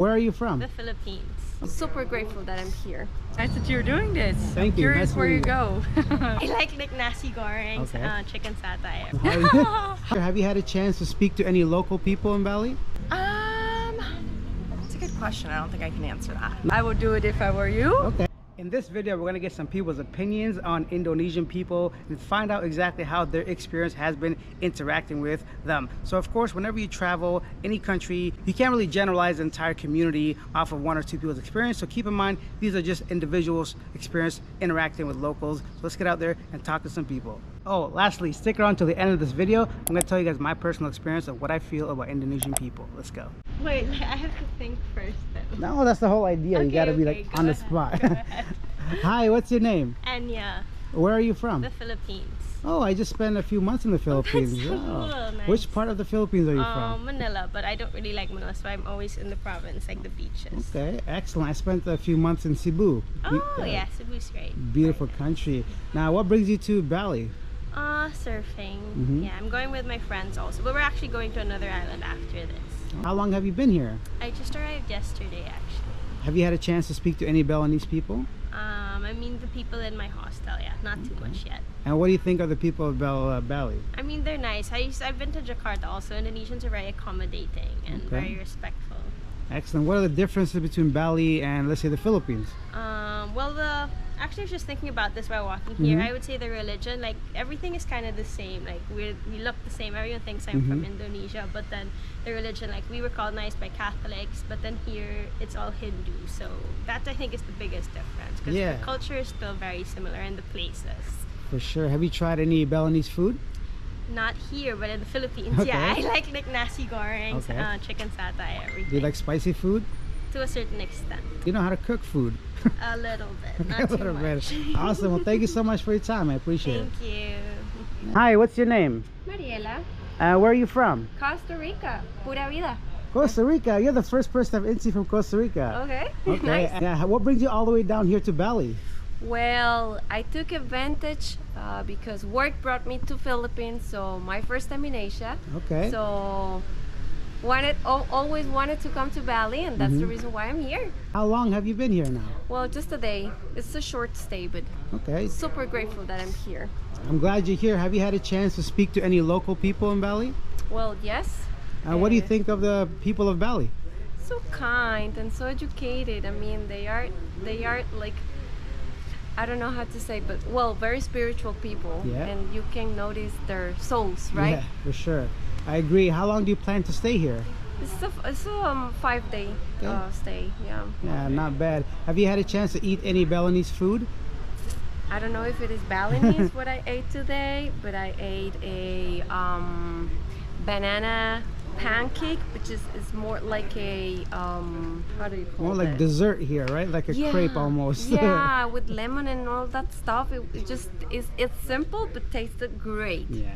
Where are you from? The Philippines. Super grateful that I'm here. Nice that you're doing this. Thank you. Curious Nice where you meeting go. I like nasi goreng, Okay. chicken satay. Have you had a chance to speak to any local people in Bali? That's a good question. I don't think I can answer that. I would do it if I were you. Okay. In this video, we're going to get some people's opinions on Indonesian people and find out exactly how their experience has been interacting with them. So of course, whenever you travel any country, you can't really generalize the entire community off of one or two people's experience. So keep in mind, these are just individuals' experience interacting with locals. So let's get out there and talk to some people. Oh, lastly, stick around till the end of this video. I'm going to tell you guys my personal experience of what I feel about Indonesian people. Let's go. Wait, I have to think first though. No, that's the whole idea. You Okay, got to be okay, like go on the ahead, spot. go ahead. Hi, what's your name? Anya, Where are you from? the Philippines. Oh, I just spent a few months in the Philippines. so Wow. cool, nice. Which part of the Philippines are you from? Manila, but I don't really like Manila, so I'm always in the province, like the beaches. Okay, excellent. I spent a few months in Cebu. Oh, yeah, Cebu's great. Beautiful country. Now, what brings you to Bali? Surfing. Mhm. Yeah, I'm going with my friends also, but we're actually going to another island after this. How long have you been here? I just arrived yesterday, actually. Have you had a chance to speak to any Balinese people? I mean the people in my hostel, yeah, not too much yet. And what do you think of the people of Bali? I mean, they're nice. I've been to Jakarta also. Indonesians are very accommodating and Okay. very respectful. Excellent. What are the differences between Bali and, let's say, the Philippines? Actually, I was just thinking about this while walking here. Mhm. I would say the religion, like everything is kind of the same. Like we look the same. Everyone thinks I'm from Indonesia, but then the religion, like we were colonized by Catholics, but then here it's all Hindu. So that I think is the biggest difference because Yeah. the culture is still very similar in the places. For sure. Have you tried any Balinese food? Not here, but in the Philippines, Okay. yeah. I like nasi goreng, Okay. chicken satay, everything. Do you like spicy food? To a certain extent. You know how to cook food. A little bit, A not too little bit. much. Awesome. Well, thank you so much for your time. I appreciate Thank you. it. Hi, what's your name? Mariela, Where are you from? Costa Rica, pura vida. Costa Rica. You're the first person I've interviewed from Costa Rica. Okay. Okay. Nice. Yeah. What brings you all the way down here to Bali? Well, I took advantage because work brought me to Philippines. So my first time in Asia. Okay. So always wanted to come to Bali, and that's the reason why I'm here. How long have you been here now? Well, just a day. It's a short stay, but Okay. super grateful that I'm here. I'm glad you're here. Have you had a chance to speak to any local people in Bali? Well, yes. What do you think of the people of Bali? So kind and so educated. I mean, they are like, I don't know how to say, but well, very spiritual people. Yeah. And you can notice their souls, right? Yeah, for sure. I agree. How long do you plan to stay here? It's a 5-day Okay. stay. Yeah. Yeah, not bad. Have you had a chance to eat any Balinese food? I don't know if it is Balinese what I ate today, but I ate a banana pancake, which is more like a how do you call More it? like dessert here, right? Like a crepe almost. Yeah, with lemon and all that stuff. It just is. It's simple but tasted great. Yeah.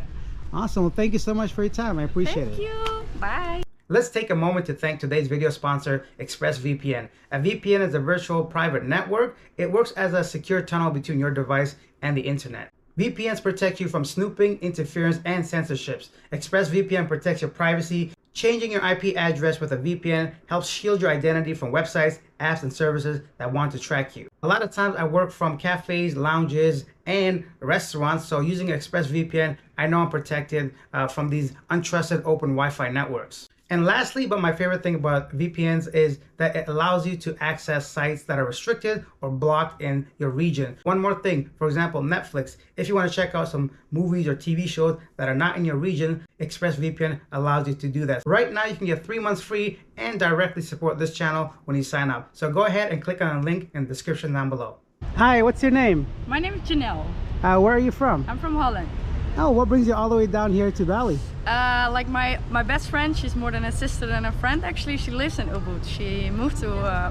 Awesome. Well, thank you so much for your time. I appreciate Thank it. you. Bye. Let's take a moment to thank today's video sponsor, ExpressVPN. A VPN is a virtual private network. It works as a secure tunnel between your device and the internet. VPNs protect you from snooping, interference, and censorships. ExpressVPN protects your privacy. Changing your IP address with a VPN helps shield your identity from websites, apps, and services that want to track you. A lot of times I work from cafes, lounges, and restaurants, so using ExpressVPN, I know I'm protected from these untrusted open Wi-Fi networks. And lastly, but my favorite thing about VPNs is that it allows you to access sites that are restricted or blocked in your region. One more thing, for example, Netflix. If you want to check out some movies or TV shows that are not in your region, ExpressVPN allows you to do that. Right now, you can get 3 months free and directly support this channel when you sign up. So go ahead and click on the link in the description down below. Hi, what's your name? My name is Janelle. Where are you from? I'm from Holland. Oh, what brings you all the way down here to Bali? Like my best friend, she's more than a sister and a friend. Actually, she lives in Ubud. She moved to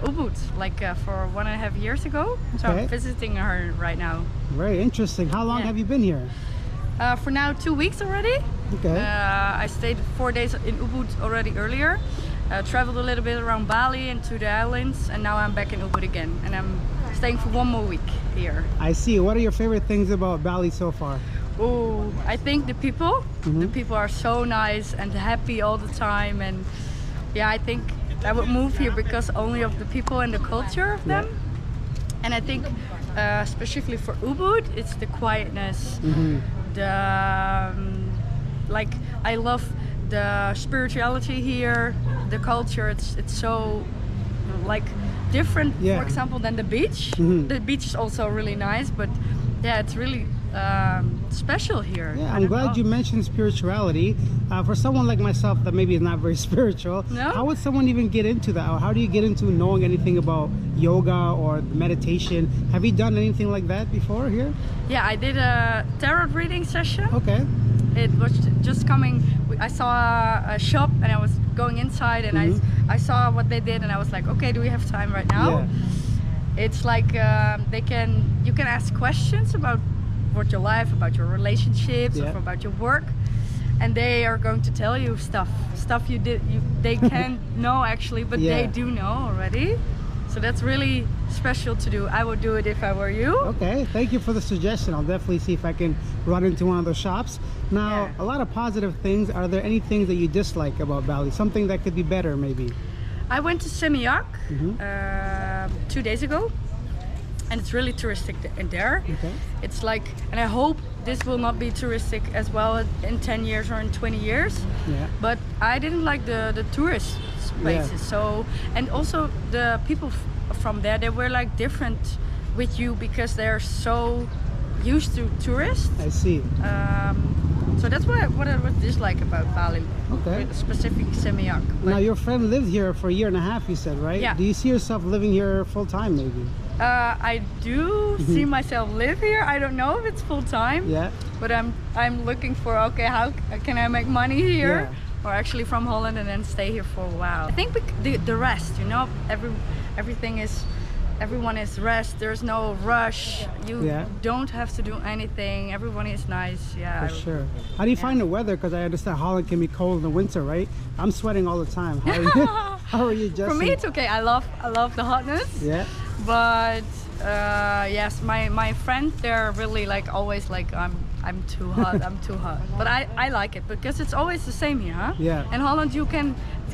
Ubud like for 1.5 years ago. So Okay. I'm visiting her right now. Very interesting. How long Yeah. have you been here? For now, 2 weeks already. Okay. I stayed 4 days in Ubud already earlier. Traveled a little bit around Bali and to the islands, and now I'm back in Ubud again. And I'm staying for 1 more week here. I see. What are your favorite things about Bali so far? Oh, I think the people. The people are so nice and happy all the time, and yeah, I think I would move here because only of the people and the culture of them. And I think specifically for Ubud, it's the quietness, the like I love the spirituality here, the culture. It's so like different, for example, than the beach. The beach is also really nice, but yeah, it's really special here. Yeah, I'm glad you mentioned spirituality. For someone like myself that maybe is not very spiritual, how would someone even get into that? Or how do you get into knowing anything about yoga or meditation? Have you done anything like that before here? Yeah, I did a tarot reading session. Okay. It was just coming. I saw a shop and I was going inside and I saw what they did and I was like, okay, do we have time right now? Yeah. It's like you can ask questions about what your life, about your relationships, or about your work, and they are going to tell you stuff they can't know actually, but they do know already. So that's really special to do. I would do it if I were you. Okay, thank you for the suggestion. I'll definitely see if I can run into one of those shops. Now, a lot of positive things. Are there any things that you dislike about Bali? Something that could be better, maybe? I went to Seminyak 2 days ago, and it's really touristic in there. It's like, and I hope this will not be touristic as well in 10 years or in 20 years. But I didn't like the tourist places. So, and also the people from there, they were like different with you because they're so used to tourists. I see. So that's what I would dislike about Bali. Specific Seminyak. Now your friend lived here for a year and a half, you said, right? Yeah. Do you see yourself living here full time, maybe? I do see myself live here. I don't know if it's full time. Yeah. But I'm looking for, okay, how can I make money here? Or actually from Holland and then stay here for a while. I think the rest, you know, everyone is rest. There's no rush. You don't have to do anything. Everyone is nice. Yeah. For sure. How do you find the weather? Because I understand Holland can be cold in the winter, right? I'm sweating all the time. How are you adjusting? For me, it's okay. I love the hotness. Yeah. But yes, my friends, they're really like always like I'm too hot. I'm too hot. But I like it because it's always the same here, huh? Yeah. In Holland, it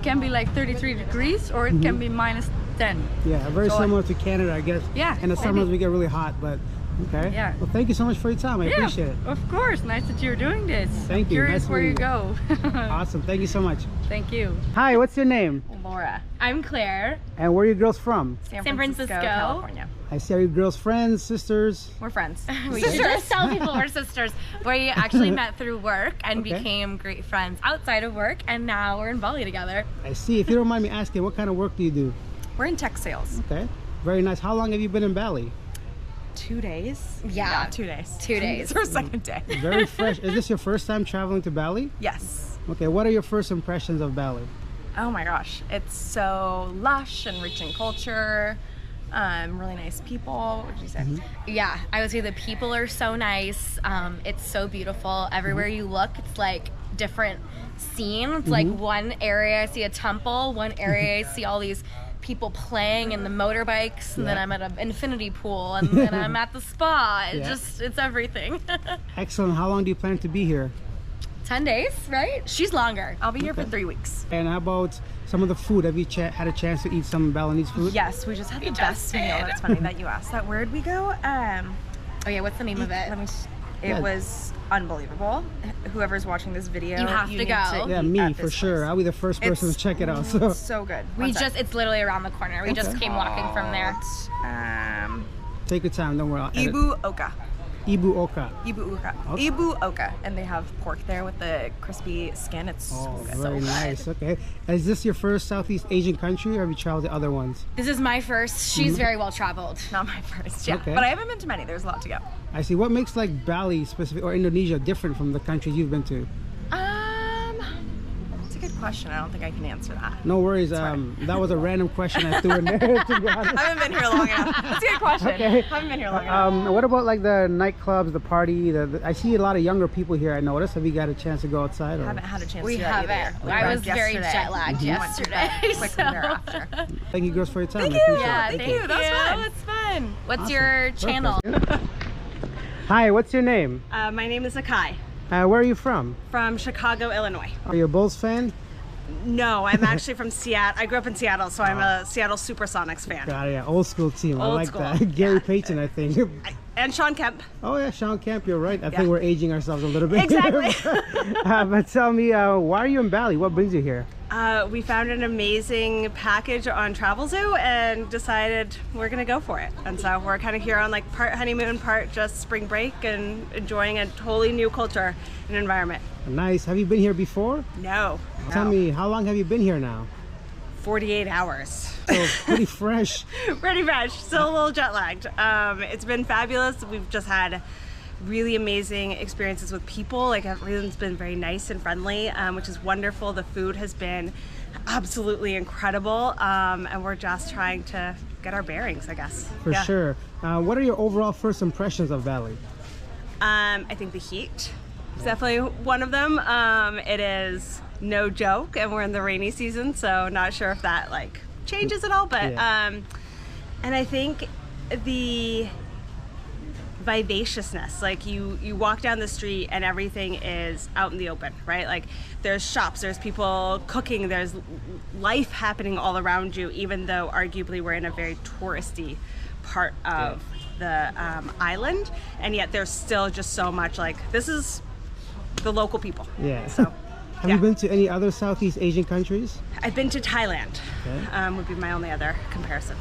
can be like 33 degrees or it can be minus 10. Yeah, very similar to Canada, I guess. Yeah. In the summers we get really hot, but okay. Yeah. Well, thank you so much for your time. I appreciate it. Of course. Nice that you're doing this. Thank you. Curious Nice where you go. Awesome. Thank you so much. Thank you. Hi, what's your name? Laura. I'm Claire. And where are you girls from? San Francisco, California. I see. Are you girls friends, sisters? We're friends. We just tell people we're sisters. We actually met through work and became great friends outside of work, and now we're in Bali together. I see. If you don't mind me asking, what kind of work do you do? We're in tech sales. Okay. Very nice. How long have you been in Bali? 2 days. Yeah. 2 days. 2 days. It's our second day. Very fresh. Is this your first time traveling to Bali? Yes. Okay. What are your first impressions of Bali? Oh my gosh. It's so lush and rich in culture. Really nice people. What would you say? Yeah, I would say the people are so nice. It's so beautiful. Everywhere you look, it's like different scenes. Like one area I see a temple, one area I see all these people playing in the motorbikes, and then I'm at an infinity pool, and then I'm at the spa. It's everything. Excellent. How long do you plan to be here? 10 days, right? She's longer. I'll be here for 3 weeks. And how about some of the food? Have you had a chance to eat some Balinese food? Yes, we just had the best meal. That's funny that you asked that. Where'd we go? Oh yeah, what's the name of it? It was unbelievable. Whoever's watching this video, You have to need go. Yeah, eat me at for this sure. place. I'll be the first person to check it out. So So good. It's literally around the corner. We just came walking from there. take your time. Don't worry. I'll edit. Ibu Oka. Ibu Oka. Ibu Oka. Okay. Ibu Oka. And they have pork there with the crispy skin. It's so good. Very nice. Okay. Is this your first Southeast Asian country, or have you traveled to other ones? This is my first. She's very well traveled. Not my first, yeah. Okay. But I haven't been to many. There's a lot to go. I see. What makes like Bali specific or Indonesia different from the countries you've been to? It's a good question. I don't think I can answer that. No worries. That was a random question I threw in there. To be honest. I haven't been here long enough. That's a good question. Okay. I haven't been here long enough. What about like the nightclubs, the party? I see a lot of younger people here. I noticed. Have you got a chance to go outside? I Or? haven't had a chance We to do that haven't. either. I was very Yesterday. jet lagged yesterday. Quickly thereafter. Thank you, girls, for your time. Thank I you. appreciate Yeah, it. thank you. That was fun. It's fun. What's your channel? Hi, what's your name? My name is Akai Where are you from? from Chicago, Illinois. Are you a Bulls fan? No, I'm actually from Seattle. I grew up in Seattle, so I'm a Seattle Supersonics fan. Got it, yeah, old school team. I Old like school, that. Gary yeah. Payton, I think. And Sean Kemp. Oh yeah, Sean Kemp, you're right. I Yeah. think we're aging ourselves a little bit. Exactly. But tell me, why are you in Bali? What brings you here? We found an amazing package on Travelzoo and decided we're gonna go for it. And so we're kind of here on like part honeymoon, part just spring break, and enjoying a totally new culture and environment. Nice. Have you been here before? No. Tell me, how long have you been here now? 48 hours. So pretty fresh. Pretty fresh. Still a little jet lagged. It's been fabulous. We've just had really amazing experiences with people. Like everyone's been very nice and friendly, which is wonderful. The food has been absolutely incredible, and we're just trying to get our bearings, I guess. For sure. What are your overall first impressions of Bali? I think the heat is definitely one of them. It is no joke, and we're in the rainy season, so not sure if that like changes at all. But Yeah. and I think the vivaciousness, like you walk down the street and everything is out in the open, right? Like there's shops, there's people cooking, there's life happening all around you, even though arguably we're in a very touristy part of the island, and yet there's still just so much like this is the local people. Yeah. So Have you been to any other Southeast Asian countries? I've been to Thailand. Okay. Would be my only other comparison.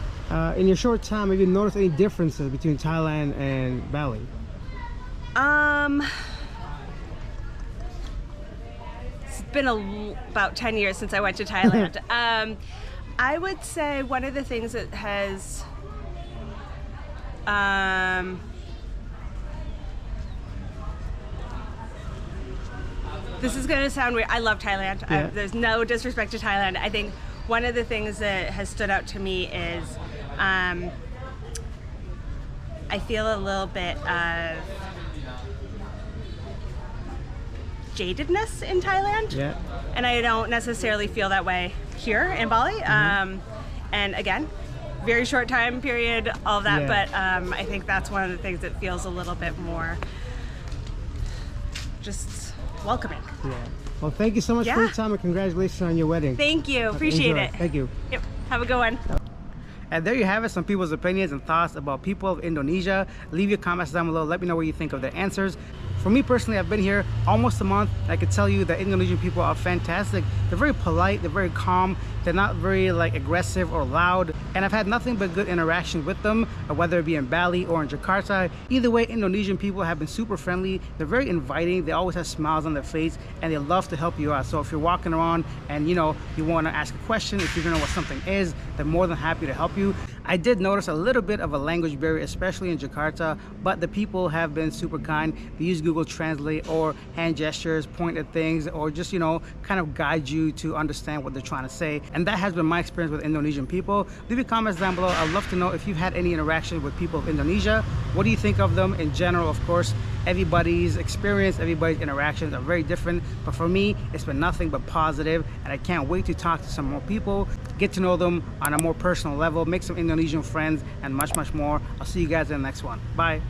In your short time, have you noticed any differences between Thailand and Bali? It's been about 10 years since I went to Thailand. I would say one of the things that has this is going to sound weird. I love Thailand. Yeah. There's no disrespect to Thailand. I think one of the things that has stood out to me is I feel a little bit of jadedness in Thailand. Yeah. And I don't necessarily feel that way here in Bali. And again, very short time period, all of that. Yeah. But I think that's one of the things that feels a little bit more just welcoming. Yeah. Well, thank you so much for your time, and congratulations on your wedding. Thank you. Appreciate Enjoy. it. Thank you. Yep. Have a good one. And there you have it, some people's opinions and thoughts about people of Indonesia. Leave your comments down below. Let me know what you think of their answers. For me personally, I've been here almost a month. I can tell you that Indonesian people are fantastic. They're very polite, they're very calm, they're not very like aggressive or loud. And I've had nothing but good interaction with them, whether it be in Bali or in Jakarta. Either way, Indonesian people have been super friendly. They're very inviting. They always have smiles on their face, and they love to help you out. So if you're walking around and you want to ask a question, if you don't know what something is, they're more than happy to help you. I did notice a little bit of a language barrier, especially in Jakarta, but the people have been super kind. They use Google Translate or hand gestures, point at things, or just, kind of guide you to understand what they're trying to say. And that has been my experience with Indonesian people. Leave your comments down below. I'd love to know if you've had any interaction with people of Indonesia. What do you think of them in general? Of course, everybody's experience, everybody's interactions are very different, but for me, it's been nothing but positive, and I can't wait to talk to some more people, get to know them on a more personal level, make some Indonesian friends, and much, much more. I'll see you guys in the next one. Bye.